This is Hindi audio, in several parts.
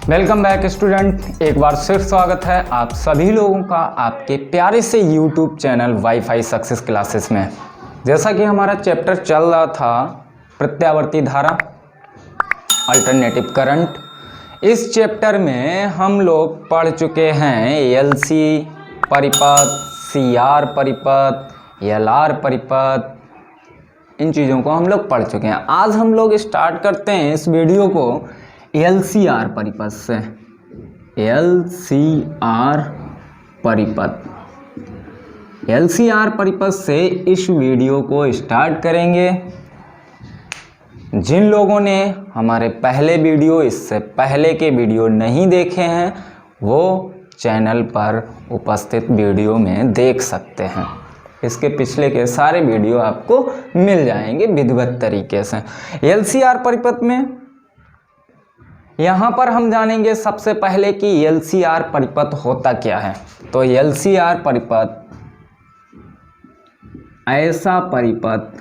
वेलकम बैक स्टूडेंट, एक बार फिर स्वागत है आप सभी लोगों का आपके प्यारे से YouTube channel wifi success classes में। जैसा कि हमारा चैप्टर चल रहा था प्रत्यावर्ती धारा अल्टरनेटिव करंट, इस चैप्टर में हम लोग पढ़ चुके हैं एलसी परिपथ, सीआर परिपथ, एलआर परिपथ, इन चीज़ों को हम लोग पढ़ चुके हैं। आज हम लोग स्टार्ट करते हैं इस वीडियो को एलसीआर परिपथ से। एलसीआर परिपथ, एलसीआर परिपथ से इस वीडियो को स्टार्ट करेंगे। जिन लोगों ने हमारे पहले वीडियो, इससे पहले के वीडियो नहीं देखे हैं, वो चैनल पर उपस्थित वीडियो में देख सकते हैं। इसके पिछले के सारे वीडियो आपको मिल जाएंगे विधिवत तरीके से। एलसीआर परिपथ में यहाँ पर हम जानेंगे सबसे पहले कि एलसीआर परिपथ होता क्या है। तो एलसीआर परिपथ ऐसा परिपथ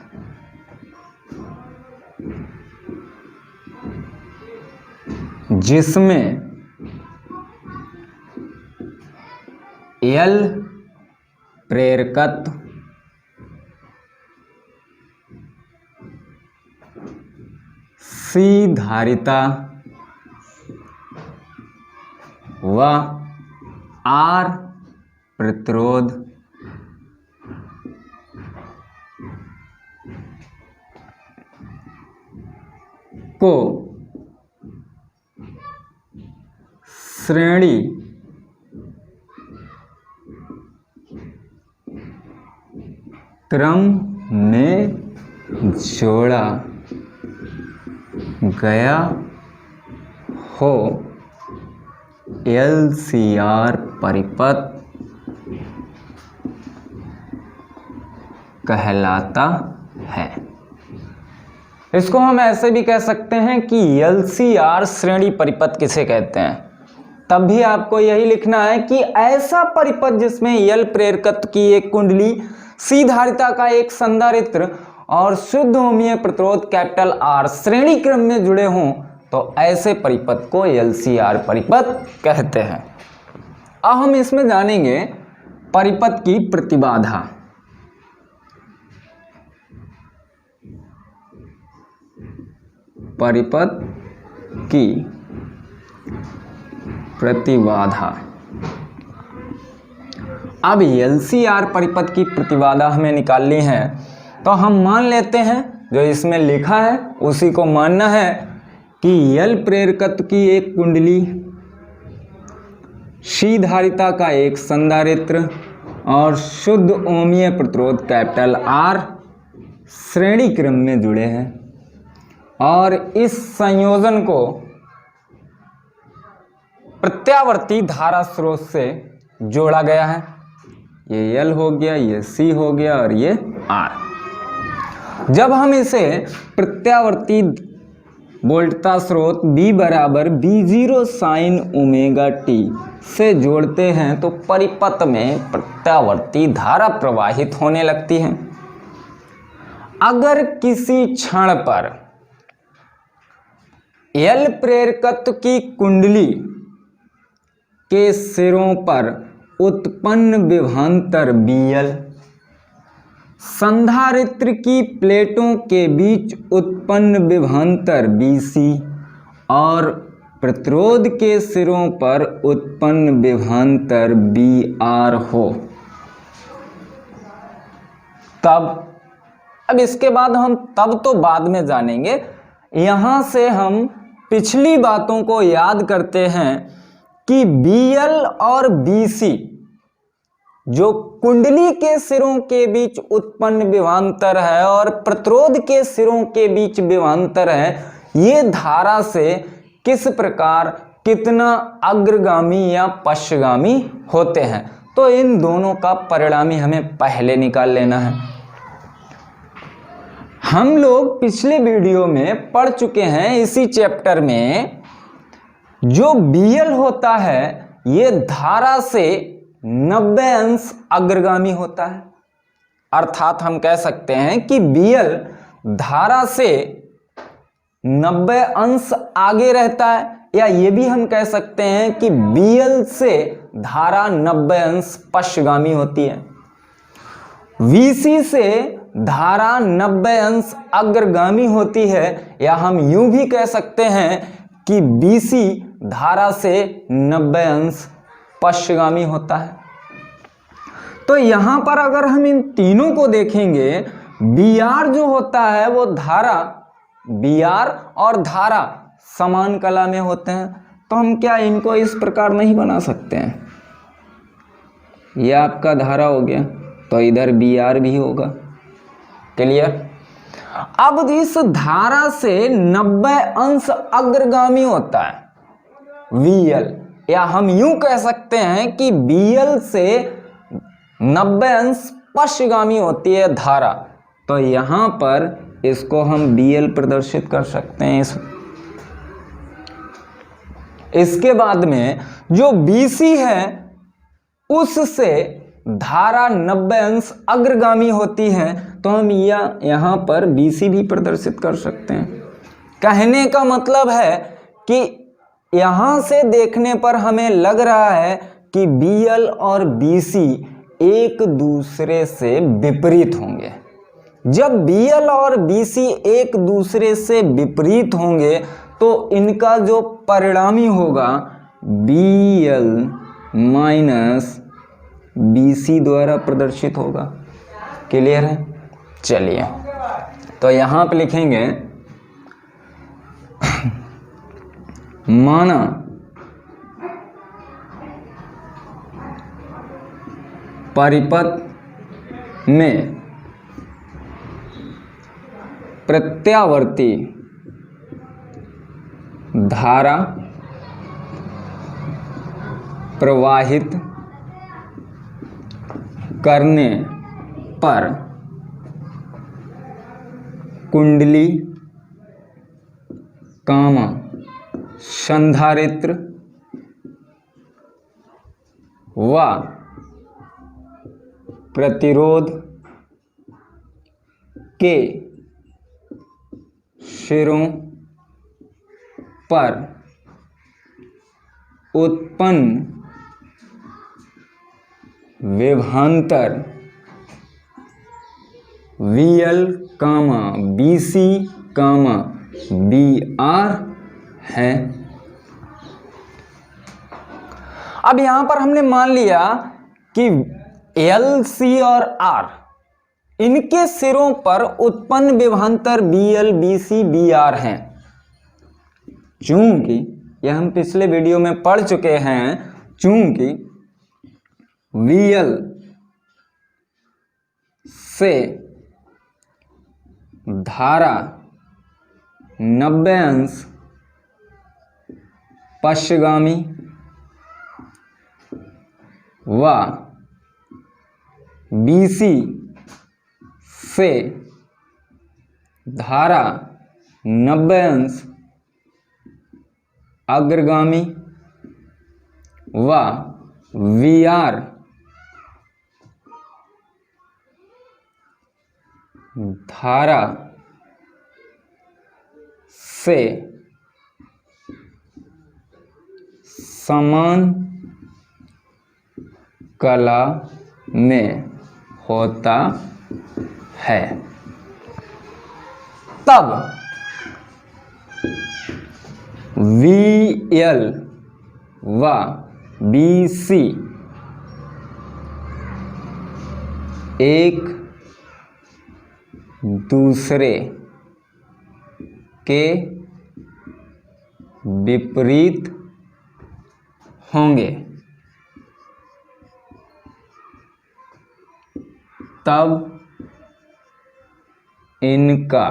जिसमें एल प्रेरकत्व सी धारिता व आर प्रतिरोध को श्रेणी क्रम में जोड़ा गया हो, एलसीआर परिपथ कहलाता है। इसको हम ऐसे भी कह सकते हैं कि एलसीआर श्रेणी परिपथ किसे कहते हैं। तब भी आपको यही लिखना है कि ऐसा परिपथ जिसमें एल प्रेरकत्व की एक कुंडली, सी धारिता का एक संधारित्र और शुद्ध ओमीय प्रतिरोध कैपिटल आर श्रेणी क्रम में जुड़े हों, तो ऐसे परिपथ को एलसीआर परिपथ कहते हैं। अब हम इसमें जानेंगे परिपथ की प्रतिबाधा। परिपथ की प्रतिबाधा। अब एलसीआर परिपथ की प्रतिबाधा हमें निकालनी है, तो हम मान लेते हैं जो इसमें लिखा है उसी को मानना है कि एल प्रेरकत्व की एक कुंडली, सी धारिता का एक संधारित्र और शुद्ध ओमीय प्रतिरोध कैपिटल आर श्रेणी क्रम में जुड़े हैं और इस संयोजन को प्रत्यावर्ती धारा स्रोत से जोड़ा गया है। ये एल हो गया, ये सी हो गया और ये आर। जब हम इसे प्रत्यावर्ती वोल्टता स्रोत B बराबर B0 साइन ओमेगा टी से जोड़ते हैं तो परिपथ में प्रत्यावर्ती धारा प्रवाहित होने लगती है। अगर किसी क्षण पर एल प्रेरकत्व की कुंडली के सिरों पर उत्पन्न विभवांतर BL, संधारित्र की प्लेटों के बीच उत्पन्न विभवांतर BC और प्रतिरोध के सिरों पर उत्पन्न विभवांतर BR हो, अब इसके बाद हम तब तो बाद में जानेंगे। यहां से हम पिछली बातों को याद करते हैं कि BL और BC जो कुंडली के सिरों के बीच उत्पन्न विभवांतर है और प्रतिरोध के सिरों के बीच विभवांतर है, ये धारा से किस प्रकार कितना अग्रगामी या पश्चगामी होते हैं। तो इन दोनों का परिणामी हमें पहले निकाल लेना है। हम लोग पिछले वीडियो में पढ़ चुके हैं इसी चैप्टर में, जो BL होता है ये धारा से 90 अंश अग्रगामी होता है। अर्थात हम कह सकते हैं कि BL धारा से 90 अंश आगे रहता है, या ये भी हम कह सकते हैं कि BL से धारा 90 अंश पश्चगामी होती है, VC से धारा 90 अंश अग्रगामी होती है, या हम यूं भी कह सकते हैं कि BC धारा से 90 अंश पश्चगामी होता है। तो यहां पर अगर हम इन तीनों को देखेंगे, BR जो होता है वो धारा, BR और धारा समान कला में होते हैं, तो हम क्या इनको इस प्रकार नहीं बना सकते हैं? यह आपका धारा हो गया, तो इधर BR भी होगा। क्लियर? अब इस धारा से 90 अंश अग्रगामी होता है VL, या हम यूं कह सकते हैं कि BL से 90 अंश पश्चगामी होती है धारा, तो यहां पर इसको हम BL प्रदर्शित कर सकते हैं। इसके बाद में जो BC है उससे धारा 90 अंश अग्रगामी होती है, तो हम यहां पर BC भी प्रदर्शित कर सकते हैं। कहने का मतलब है कि यहां से देखने पर हमें लग रहा है कि BL और BC एक दूसरे से विपरीत होंगे। जब BL और BC एक दूसरे से विपरीत होंगे तो इनका जो परिणामी होगा BL माइनस BC द्वारा प्रदर्शित होगा। क्लियर है? चलिए, तो यहां पे लिखेंगे माना परिपथ में प्रत्यावर्ती धारा प्रवाहित करने पर कुंडली कामा संधारित्र व प्रतिरोध के सिरों पर उत्पन्न विभवांतर VL कामा BC कामा BR है। अब यहां पर हमने मान लिया कि LC और R इनके सिरों पर उत्पन्न विभवांतर BL BC BR हैं। चूंकि यह हम पिछले वीडियो में पढ़ चुके हैं, चूंकि VL से धारा 90 अंश पश्चगामी व BC से धारा 90 अंश अग्रगामी व VR धारा से समान कला में होता है, तब VL व BC एक दूसरे के विपरीत होंगे, तब इनका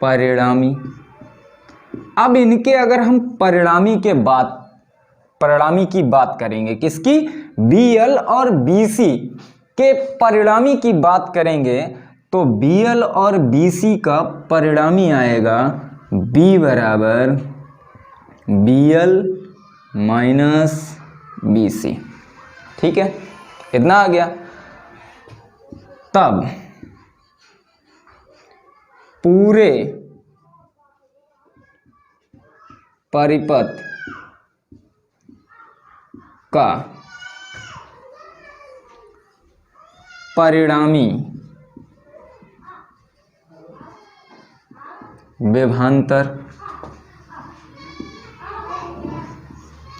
परिणामी, अब इनके अगर हम परिणामी की बात करेंगे, किसकी? BL और BC के परिणामी की बात करेंगे, तो BL और BC का परिणामी आएगा B बराबर BL माइनस BC। ठीक है, इतना आ गया। तब पूरे परिपथ का परिणामी विभवांतर।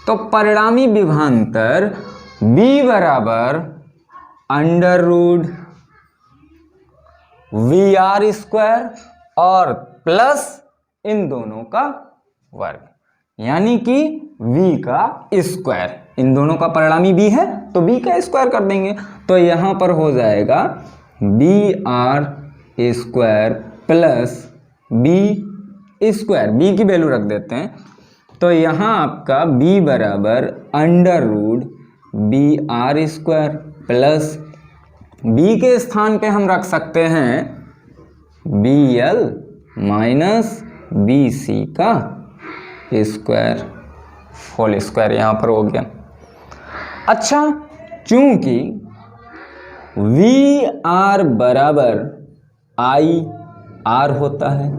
तो परिणामी विभवांतर b बराबर अंडर रूट VR स्क्वायर और प्लस इन दोनों का वर्ग, यानी कि v का स्क्वायर। इन दोनों का परिणामी b है तो b का स्क्वायर कर देंगे। तो यहां पर हो जाएगा BR square plus b square, b की वैल्यू रख देते हैं। तो यहाँ आपका b बराबर under root BR square plus b के स्थान पे हम रख सकते हैं BL माइनस BC का स्क्वायर होल स्क्वायर, यहाँ पर हो गया। अच्छा, चूंकि VR बराबर IR होता है,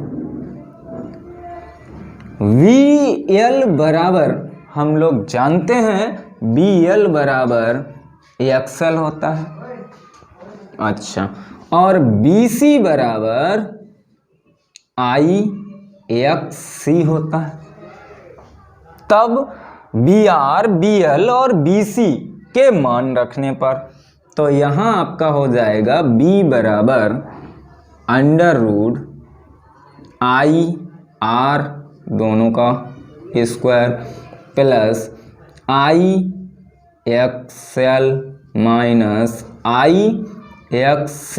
VL बराबर हम लोग जानते हैं BL बराबर XL होता है। अच्छा, और BC बराबर IXC होता है। तब BR, BL और BC के मान रखने पर तो यहाँ आपका हो जाएगा B बराबर अंडर रूट IR दोनों का square plus IXL minus IXC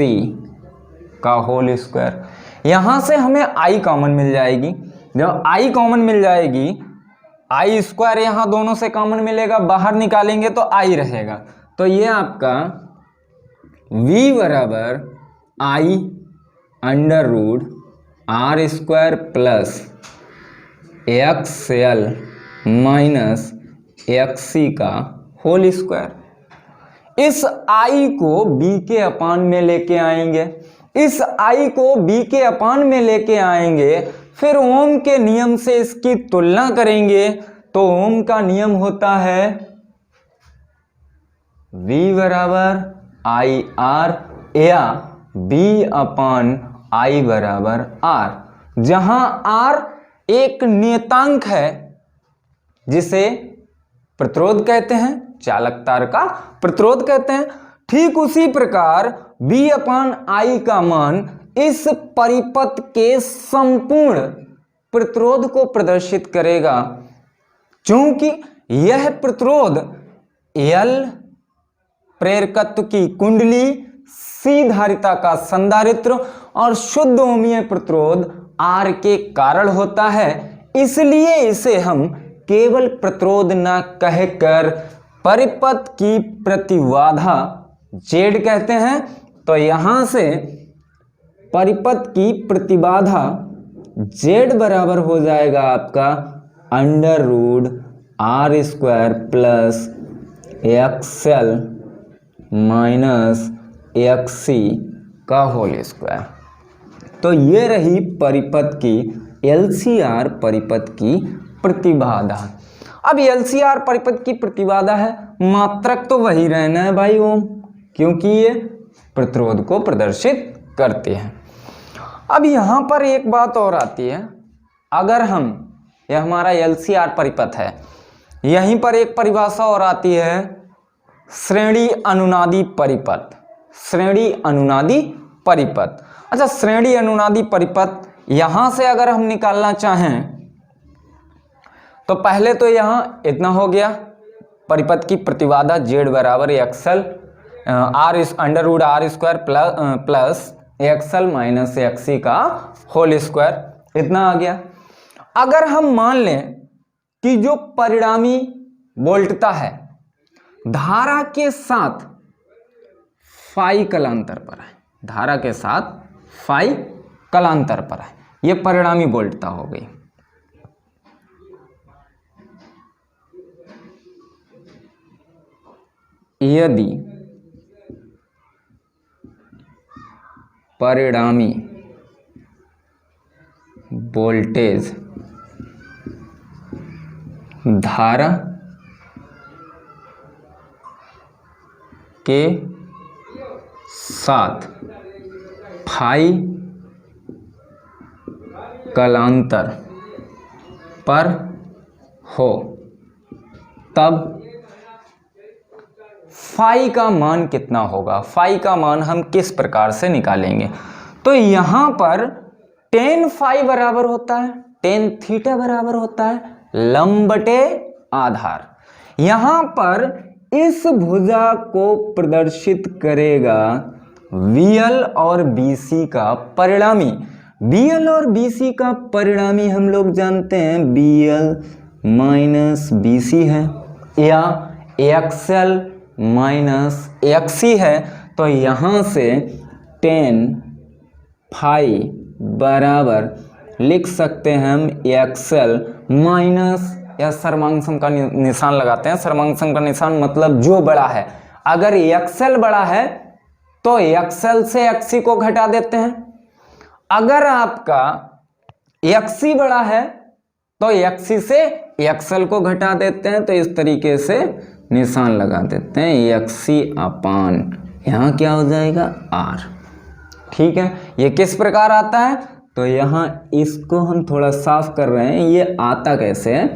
का होल स्क्वायर। यहाँ से हमें I कॉमन मिल जाएगी। जब I कॉमन मिल जाएगी, I स्क्वायर यहाँ दोनों से कॉमन मिलेगा, बाहर निकालेंगे तो I रहेगा। तो ये आपका V बराबर I under root R square plus XL minus XC का होल स्क्वायर। इस I को B के अपान में लेके आएंगे, इस I को B के अपान में लेके आएंगे, फिर ओम के नियम से इसकी तुलना करेंगे। तो ओम का नियम होता है V बराबर IR या B अपान I बराबर R, जहां R एक नियतांक है जिसे प्रतिरोध कहते हैं, चालक तार का प्रतिरोध कहते हैं। ठीक उसी प्रकार B अपान I का मान इस परिपथ के संपूर्ण प्रतिरोध को प्रदर्शित करेगा, क्योंकि यह प्रतिरोध L प्रेरकत्व की कुंडली, C धारिता का संधारित्र और शुद्ध ओमीय प्रतिरोध R के कारण होता है। इसलिए इसे हम केवल प्रतिरोध न कहकर परिपथ की प्रतिबाधा Z कहते हैं। तो यहां से परिपथ की प्रतिबाधा Z बराबर हो जाएगा आपका under root R square plus XL minus XC का होल स्क्वायर। तो ये रही परिपथ की LCR परिपथ की प्रतिबाधा। अब LCR परिपथ की प्रतिबाधा है, मात्रक तो वही रहना है भाई ओम, क्योंकि ये प्रतिरोध को प्रदर्शित करते हैं। अब यहाँ पर एक बात और आती है, अगर हम, यह हमारा LCR परिपथ है, यहीं पर एक परिभाषा और आती है श्रेणी अनुनादी परिपथ। श्रेणी अनुनादी परिपथ। अच्छा, श्रेणी अनुनादी परिपथ यहां से अगर हम निकालना चाहें तो पहले तो यहां इतना हो गया, परिपथ की प्रतिबाधा Z बराबर XL R under root R square plus XL minus XC का होल स्क्वायर, इतना आ गया। अगर हम मान लें कि जो परिणामी वोल्टता है धारा के साथ फाई कलांतर पर है, धारा के साथ फाई कलांतर पर है, यह परिणामी वोल्टता हो गई। यदि परिणामी वोल्टेज धारा के साथ फाई कलांतर पर हो, तब फाई का मान कितना होगा। फाई का मान हम किस प्रकार से निकालेंगे, तो यहां पर टेन फाई बराबर होता है, टेन थीटा बराबर होता है लंब बटे आधार। यहां पर इस भुजा को प्रदर्शित करेगा VL और BC का परिणामी। BL और BC का परिणामी हम लोग जानते हैं BL माइनस BC है, या XL माइनस XC है। तो यहाँ से टेन फाई बराबर लिख सकते हैं हम XL माइनस, या सर्वांग का निशान लगाते हैं। सर्वांग का निशान मतलब जो बड़ा है, अगर XL बड़ा है तो XL से XC को घटा देते हैं, अगर आपका XC बड़ा है तो XC से XL को घटा देते हैं। तो इस तरीके से निशान लगा देते हैं XC अपान, यहाँ क्या हो जाएगा R। ठीक है, ये किस प्रकार आता है, तो यहाँ इसको हम थोड़ा साफ कर रहे हैं। ये आता कैसे है,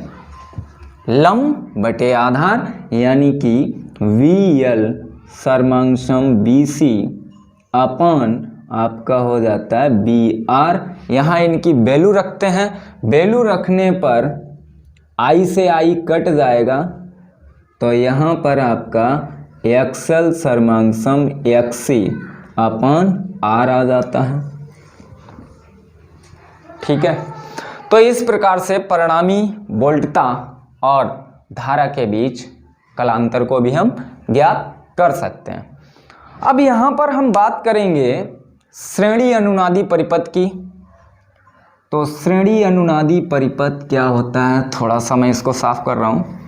लंब बटे आधार, यानी कि VL सर्वांशम BC अपान आपका हो जाता है BR। यहाँ इनकी वैल्यू रखते हैं, वैल्यू रखने पर I से I कट जाएगा, तो यहाँ पर आपका XL सर्वांशम XC अपान R आ जाता है। ठीक है, तो इस प्रकार से परिणामी वोल्टता और धारा के बीच कलांतर को भी हम ज्ञात कर सकते हैं। अब यहाँ पर हम बात करेंगे श्रेणी अनुनादी परिपथ की। तो श्रेणी अनुनादी परिपथ क्या होता है, थोड़ा सा मैं इसको साफ कर रहा हूँ।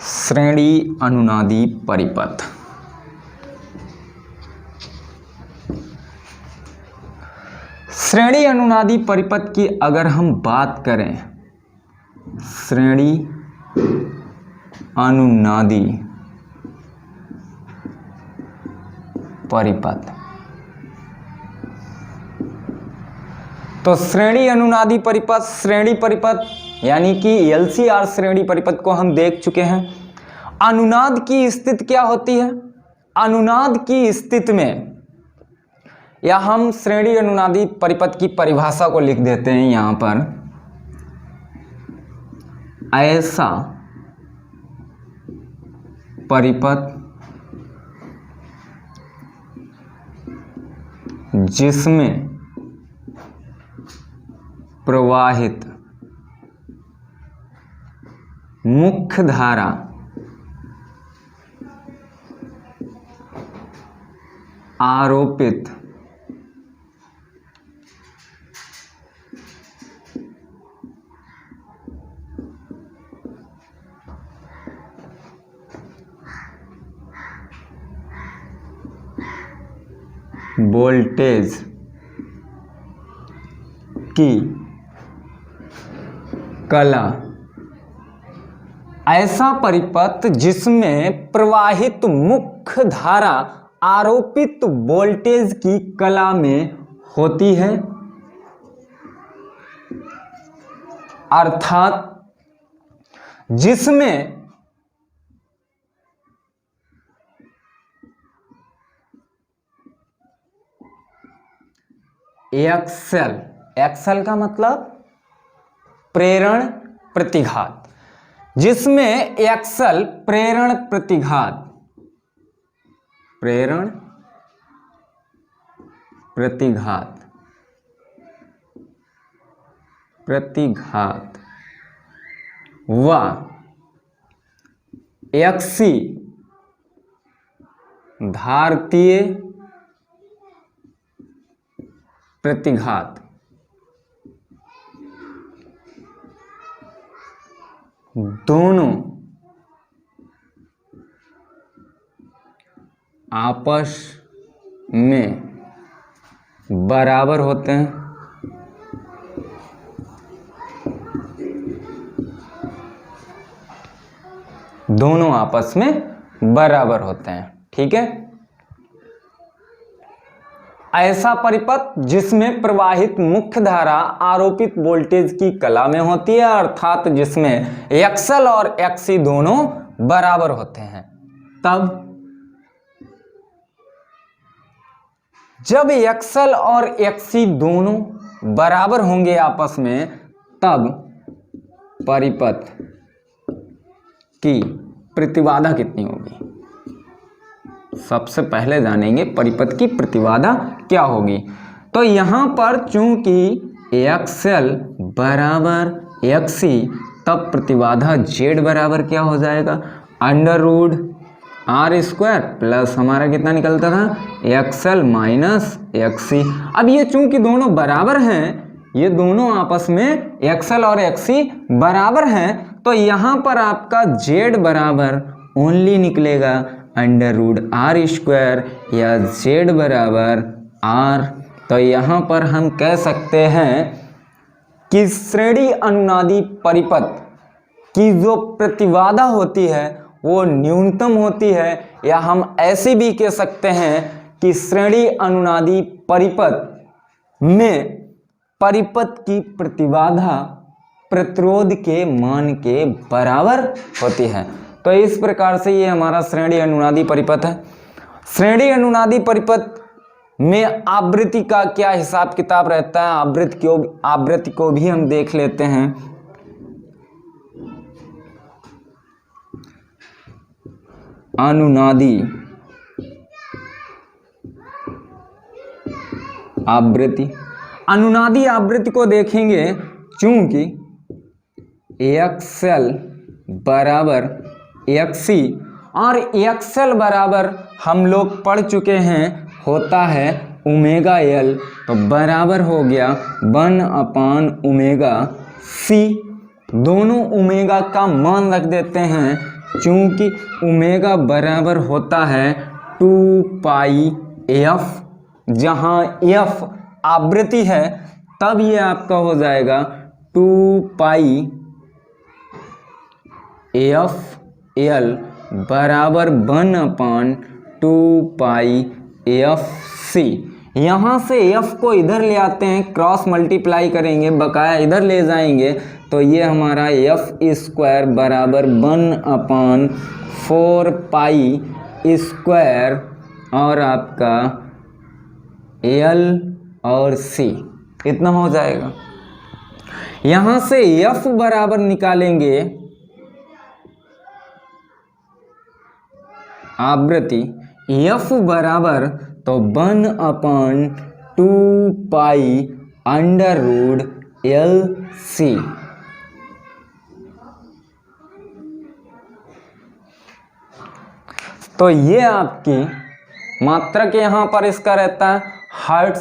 श्रेणी अनुनादी परिपथ, श्रेणी अनुनादी परिपथ की अगर हम बात करें, श्रेणी अनुनादी परिपथ, तो श्रेणी अनुनादी परिपथ, श्रेणी परिपथ यानी कि LCR श्रेणी परिपथ को हम देख चुके हैं। अनुनाद की स्थिति क्या होती है, अनुनाद की स्थिति में, या हम श्रेणी अनुनादी परिपथ की परिभाषा को लिख देते हैं यहां पर, ऐसा परिपथ जिसमें प्रवाहित मुख्य धारा आरोपित वोल्टेज की कला, ऐसा परिपथ जिसमें प्रवाहित मुख्य धारा आरोपित वोल्टेज की कला में होती है, अर्थात जिसमें एक्सेल, एक्सेल का मतलब प्रेरण प्रतिघात, जिसमें एक्सेल प्रेरण प्रतिघात, प्रेरण प्रतिघात, प्रतिघात व एक्सी धारतीय प्रतिघात दोनों आपस में बराबर होते हैं, दोनों आपस में बराबर होते हैं। ठीक है, ऐसा परिपथ जिसमें प्रवाहित मुख्य धारा आरोपित वोल्टेज की कला में होती है, अर्थात जिसमें एक्सएल और एक्सी दोनों बराबर होते हैं। तब जब एक्सएल और एक्सी दोनों बराबर होंगे आपस में, तब परिपथ की प्रतिबाधा कितनी होगी। सबसे पहले जानेंगे परिपथ की प्रतिबाधा क्या होगी। तो यहां पर चूंकि एक्सएल बराबर एक्सी, तब प्रतिबाधा जेड बराबर क्या हो जाएगा, under root R square plus हमारा कितना निकलता था, एक्सएल माइनस एक्सी। अब ये चूंकि दोनों बराबर हैं, ये दोनों आपस में एक्सएल और एक्सी बराबर हैं, तो यहाँ पर आपका जेड बराबर ओनली निकलेगा अंडर रूट आर स्क्वायर या जेड बराबर आर। तो यहाँ पर हम कह सकते हैं कि श्रेणी अनुनादी परिपथ की जो प्रतिबाधा होती है वो न्यूनतम होती है, या हम ऐसे भी कह सकते हैं कि श्रेणी अनुनादी परिपथ में परिपथ की प्रतिबाधा प्रतिरोध के मान के बराबर होती है। तो इस प्रकार से ये हमारा श्रेणी अनुनादी परिपथ है। श्रेणी अनुनादी परिपथ में आवृत्ति का क्या हिसाब किताब रहता है, आवृत्ति को भी हम देख लेते हैं। अनुनादी आवृत्ति को देखेंगे, चूंकि एक्सएल बराबर एक्सी और एक्सएल बराबर हम लोग पढ़ चुके हैं होता है ओमेगा एल, तो बराबर हो गया 1/ओमेगा सी। दोनों ओमेगा का मान रख देते हैं, चूंकि ओमेगा बराबर होता है 2 पाई एफ, जहां एफ आवृत्ति है, तब ये आपका हो जाएगा 2 पाई एफ एल बराबर 1/2 पाई एफ सी। यहाँ से एफ को इधर ले आते हैं, क्रॉस मल्टीप्लाई करेंगे, बकाया इधर ले जाएंगे, तो ये हमारा एफ स्क्वायर बराबर 1/4 पाई स्क्वायर और आपका एल और सी, इतना हो जाएगा। यहाँ से एफ बराबर निकालेंगे आवृत्ति, एफ बराबर तो 1/2 pi under root L C. तो ये आपकी मात्रक यहाँ पर इसका रहता है हर्ट्ज।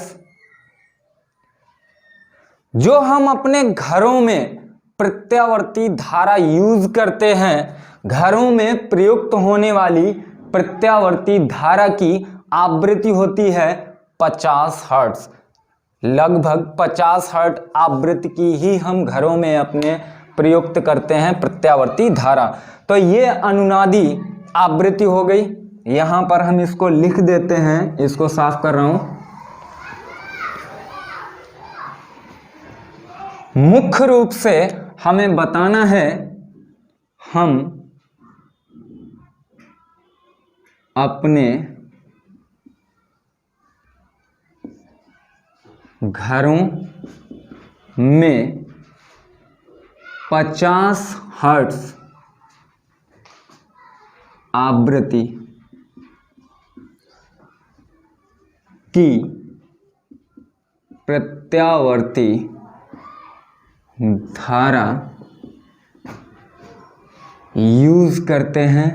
जो हम अपने घरों में प्रत्यावर्ती धारा यूज करते हैं, घरों में प्रयुक्त होने वाली प्रत्यावर्ती धारा की आवृत्ति होती है 50 हर्ट्ज। लगभग 50 हर्ट्ज आवृत्ति की ही हम घरों में अपने प्रयुक्त करते हैं प्रत्यावर्ती धारा। तो ये अनुनादी आवृत्ति हो गई। यहाँ पर हम इसको लिख देते हैं, इसको साफ कर रहा हूं। मुख्य रूप से हमें बताना है, हम अपने घरों में 50 हर्ट्ज आवृत्ति की प्रत्यावर्ती धारा यूज करते हैं।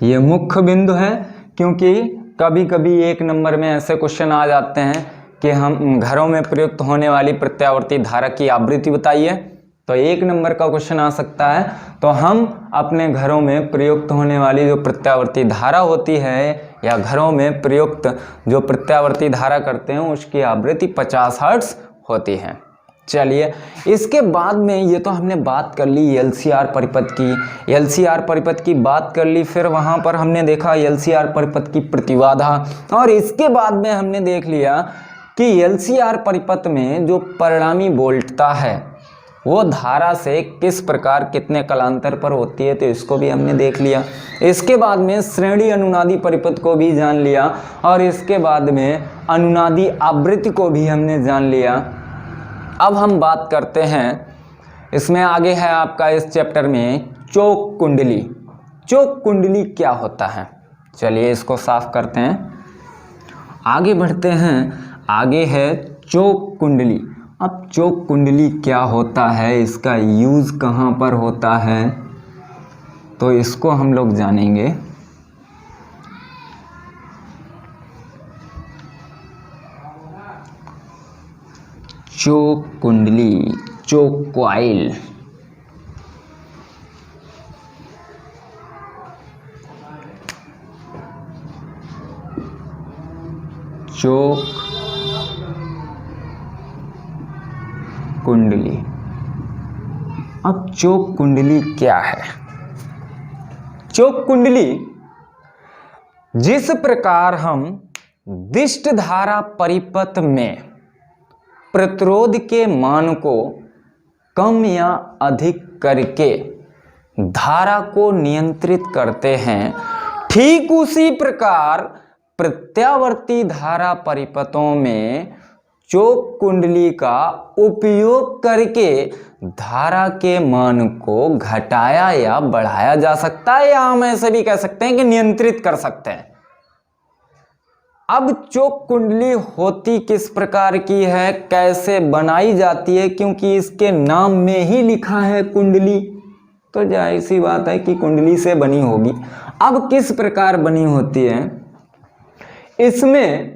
ये मुख्य बिंदु है, क्योंकि कभी कभी एक नंबर में ऐसे क्वेश्चन आ जाते हैं कि हम घरों में प्रयुक्त होने वाली प्रत्यावर्ती धारा की आवृत्ति बताइए। तो 1 नंबर का क्वेश्चन आ सकता है। तो हम अपने घरों में प्रयुक्त होने वाली जो प्रत्यावर्ती धारा होती है या घरों में प्रयुक्त जो प्रत्यावर्ती धारा करते हैं उसकी आवृत्ति 50 हर्ट्ज होती है। चलिए, इसके बाद में ये तो हमने बात कर ली एलसीआर परिपथ की, एलसीआर परिपथ की बात कर ली, फिर वहाँ पर हमने देखा एलसीआर परिपथ की प्रतिबाधा, और इसके बाद में हमने देख लिया कि एलसीआर परिपथ में जो परिणामी वोल्टता है वो धारा से किस प्रकार कितने कालांतर पर होती है, तो इसको भी हमने देख लिया। इसके बाद में श्रेणी अनुनादी परिपथ को भी जान लिया, और इसके बाद में अनुनादी आवृत्ति को भी हमने जान लिया। अब हम बात करते हैं, इसमें आगे है आपका इस चैप्टर में चोक कुंडली। चोक कुंडली क्या होता है, चलिए इसको साफ करते हैं, आगे बढ़ते हैं। आगे है चोक कुंडली। अब चोक कुंडली क्या होता है, इसका यूज कहाँ पर होता है, तो इसको हम लोग जानेंगे। चोक कुंडली, चोक कॉइल। चोक कुंडली। अब चोक कुंडली क्या है? चोक कुंडली, जिस प्रकार हम दिष्ट धारा परिपथ में प्रतिरोध के मान को कम या अधिक करके धारा को नियंत्रित करते हैं, ठीक उसी प्रकार प्रत्यावर्ती धारा परिपथों में चोक कुंडली का उपयोग करके धारा के मान को घटाया या बढ़ाया जा सकता है, या हम ऐसे भी कह सकते हैं कि नियंत्रित कर सकते हैं। अब चोक कुंडली होती किस प्रकार की है, कैसे बनाई जाती है, क्योंकि इसके नाम में ही लिखा है कुंडली, तो जाहिर सी बात है कि कुंडली से बनी होगी। अब किस प्रकार बनी होती है, इसमें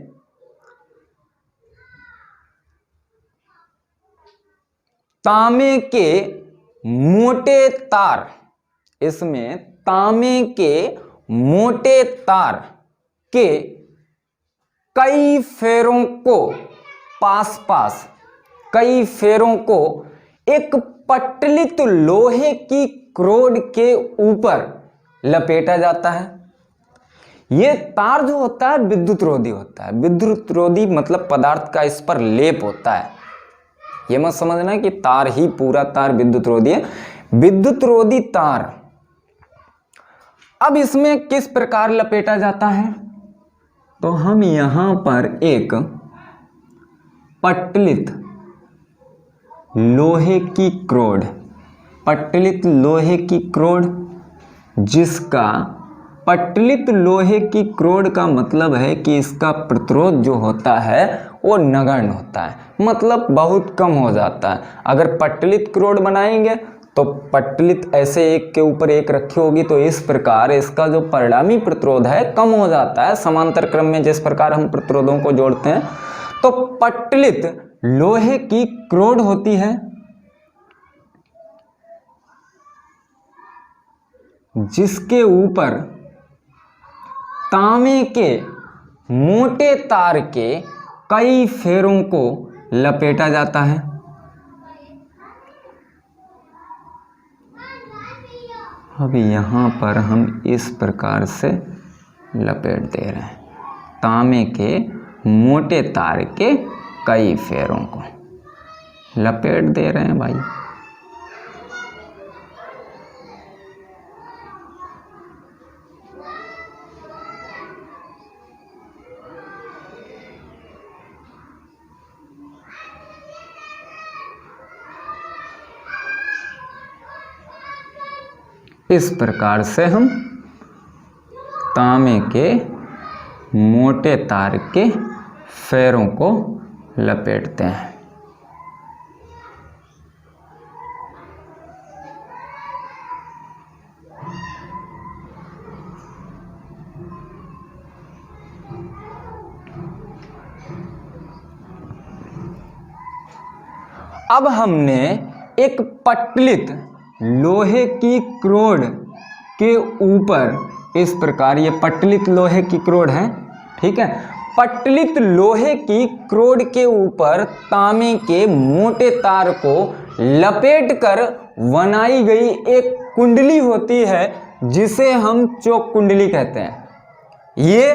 तांबे के मोटे तार, इसमें तांबे के मोटे तार के कई फेरों को पास पास, कई फेरों को एक पट्टलित लोहे की क्रोड के ऊपर लपेटा जाता है। यह तार जो होता है विद्युत रोधी होता है। विद्युत रोधी मतलब पदार्थ का इस पर लेप होता है। यह मत समझना कि तार ही पूरा तार विद्युत रोधी है, विद्युत रोधी तार। अब इसमें किस प्रकार लपेटा जाता है, तो हम यहां पर एक पट्टलित लोहे की क्रोड, पट्टलित लोहे की क्रोड, जिसका पट्टलित लोहे की क्रोड का मतलब है कि इसका प्रतिरोध जो होता है वो नगण्य होता है, मतलब बहुत कम हो जाता है। अगर पट्टलित क्रोड बनाएंगे तो पट्टलित ऐसे एक के ऊपर एक रखी होगी, तो इस प्रकार इसका जो परिणामी प्रतिरोध है कम हो जाता है। समांतर क्रम में जिस प्रकार हम प्रतिरोधों को जोड़ते हैं, तो पट्टलित लोहे की क्रोड होती है, जिसके ऊपर तांबे के मोटे तार के कई फेरों को लपेटा जाता है। अब यहाँ पर हम इस प्रकार से लपेट दे रहे हैं, तांबे के मोटे तार के कई फेरों को लपेट दे रहे हैं भाई। इस प्रकार से हम तांबे के मोटे तार के फेरों को लपेटते हैं। अब हमने एक पट्टलित लोहे की क्रोड के ऊपर इस प्रकार, ये पट्टलित लोहे की क्रोड है, ठीक है, पट्टलित लोहे की क्रोड के ऊपर तांबे के मोटे तार को लपेटकर बनाई गई एक कुंडली होती है जिसे हम चोक कुंडली कहते हैं। ये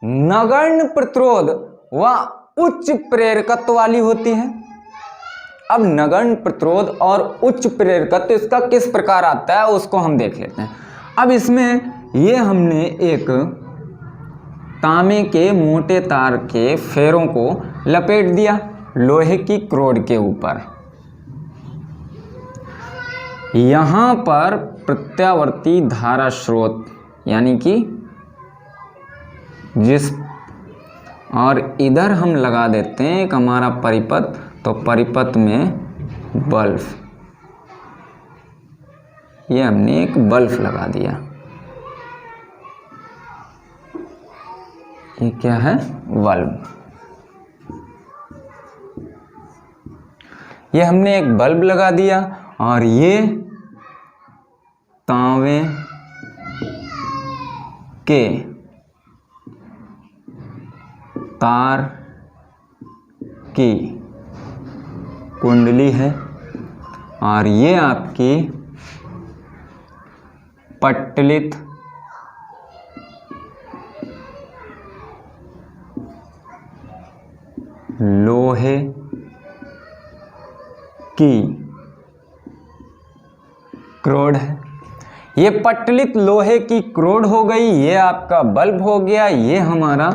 नगण्य प्रतिरोध व उच्च प्रेरकत्व वाली होती है। अब नगण्य प्रतिरोध और उच्च प्रेरकत्व इसका किस प्रकार आता है उसको हम देख लेते हैं। अब इसमें ये हमने एक तांबे के मोटे तार के फेरों को लपेट दिया लोहे की क्रोड के ऊपर। यहां पर प्रत्यावर्ती धारा स्रोत यानी कि जिस, और इधर हम लगा देते हैं एक हमारा परिपथ, तो परिपथ में बल्ब, ये हमने एक बल्ब लगा दिया। ये क्या है? बल्ब। ये हमने एक बल्ब लगा दिया और ये तांबे के तार की कुंडली है और ये आपकी पट्टलित लोहे की क्रोड है। ये पट्टलित लोहे की क्रोड हो गई, ये आपका बल्ब हो गया, ये हमारा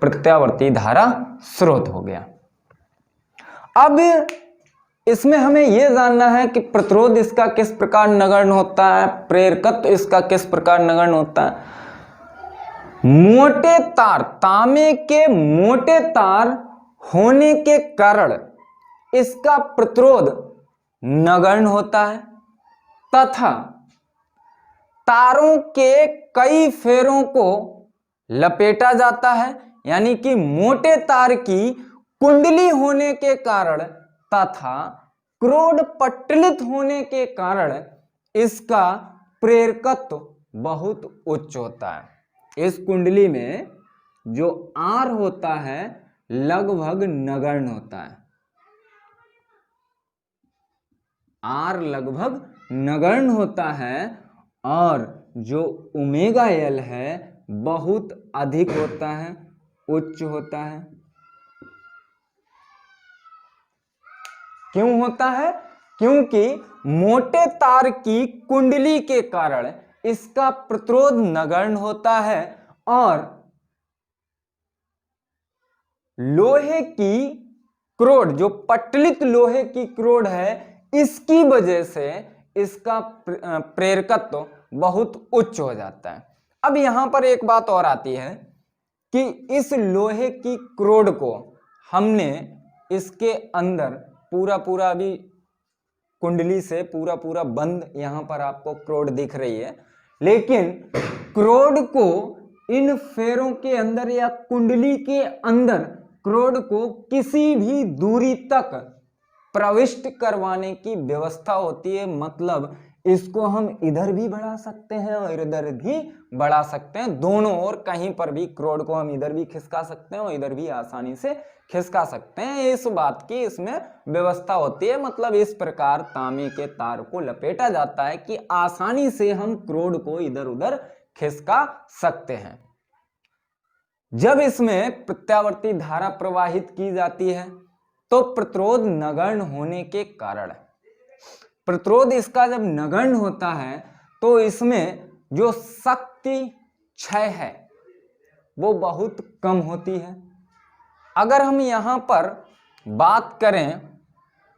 प्रत्यावर्ती धारा स्रोत हो गया। अब इसमें हमें यह जानना है कि प्रतिरोध इसका किस प्रकार नगण्य होता है, प्रेरकत्व इसका किस प्रकार नगण्य होता है। मोटे तार, तांबे के मोटे तार होने के कारण इसका प्रतिरोध नगण्य होता है तथा तारों के कई फेरों को लपेटा जाता है, यानी कि मोटे तार की कुंडली होने के कारण तथा क्रोड पट्टलित होने के कारण इसका प्रेरकत्व बहुत उच्च होता है। इस कुंडली में जो आर होता है लगभग नगण्य होता है, आर लगभग नगण्य होता है और जो ओमेगा एल है बहुत अधिक होता है, उच्च होता है। क्यों होता है? क्योंकि मोटे तार की कुंडली के कारण इसका प्रतिरोध नगण्य होता है और लोहे की क्रोड, जो पट्टलित लोहे की क्रोड है, इसकी वजह से इसका प्रेरकत्व बहुत उच्च हो जाता है। अब यहां पर एक बात और आती है कि इस लोहे की क्रोड को हमने इसके अंदर पूरा अभी कुंडली से पूरा बंद, यहां पर आपको क्रोड दिख रही है, लेकिन क्रोड को इन फेरों के अंदर या कुंडली के अंदर क्रोड को किसी भी दूरी तक प्रविष्ट करवाने की व्यवस्था होती है। मतलब इसको हम इधर भी बढ़ा सकते हैं और इधर भी बढ़ा सकते हैं, दोनों ओर कहीं पर भी क्रोड को हम इधर भी खिसका सकते हैं और इधर भी आसानी से खिसका सकते हैं। इस बात की इसमें व्यवस्था होती है। मतलब इस प्रकार तांबे के तार को लपेटा जाता है कि आसानी से हम क्रोड को इधर उधर खिसका सकते हैं। जब इसमें प्रत्यावर्ती धारा प्रवाहित की जाती है तो प्रतिरोध नगण्य होने के कारण, प्रतिरोध इसका जब नगण्य होता है तो इसमें जो शक्ति क्षय है वो बहुत कम होती है। अगर हम यहां पर बात करें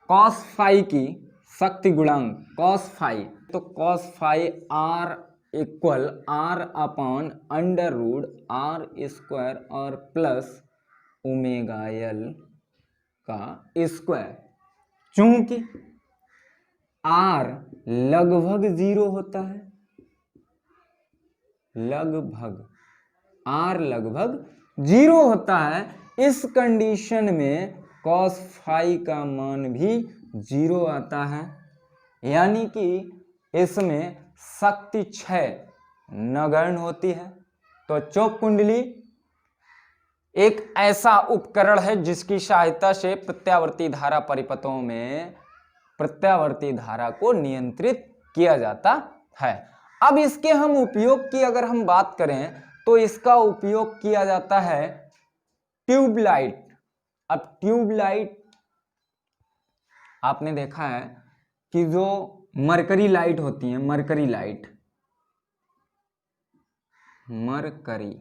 कॉस फाई की शक्ति गुणांक कॉस फाई, तो cos phi R equal R upon under root R square और प्लस ओमेगा एल का स्क्वायर। चूंकि आर लगभग 0 होता है, लगभग आर लगभग 0 होता है, इस कंडीशन में कॉस फाई का मान भी 0 आता है, यानी कि इसमें शक्ति क्षय नगण्य होती है। तो चौक कुंडली एक ऐसा उपकरण है जिसकी सहायता से प्रत्यावर्ती धारा परिपथों में प्रत्यावर्ती धारा को नियंत्रित किया जाता है। अब इसके हम उपयोग की अगर हम बात करें तो इसका उपयोग किया जाता है ट्यूबलाइट। अब ट्यूबलाइट आपने देखा है कि जो मरकरी लाइट होती है, मरकरी लाइट, मरकरी,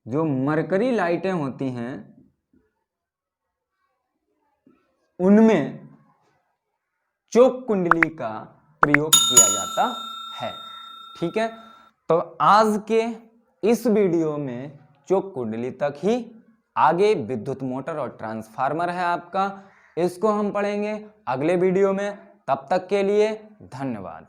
जो मरकरी लाइटें होती हैं उनमें चौक कुंडली का प्रयोग किया जाता है। ठीक है, तो आज के इस वीडियो में चौक कुंडली तक ही। आगे विद्युत मोटर और ट्रांसफार्मर है आपका, इसको हम पढ़ेंगे अगले वीडियो में। तब तक के लिए धन्यवाद।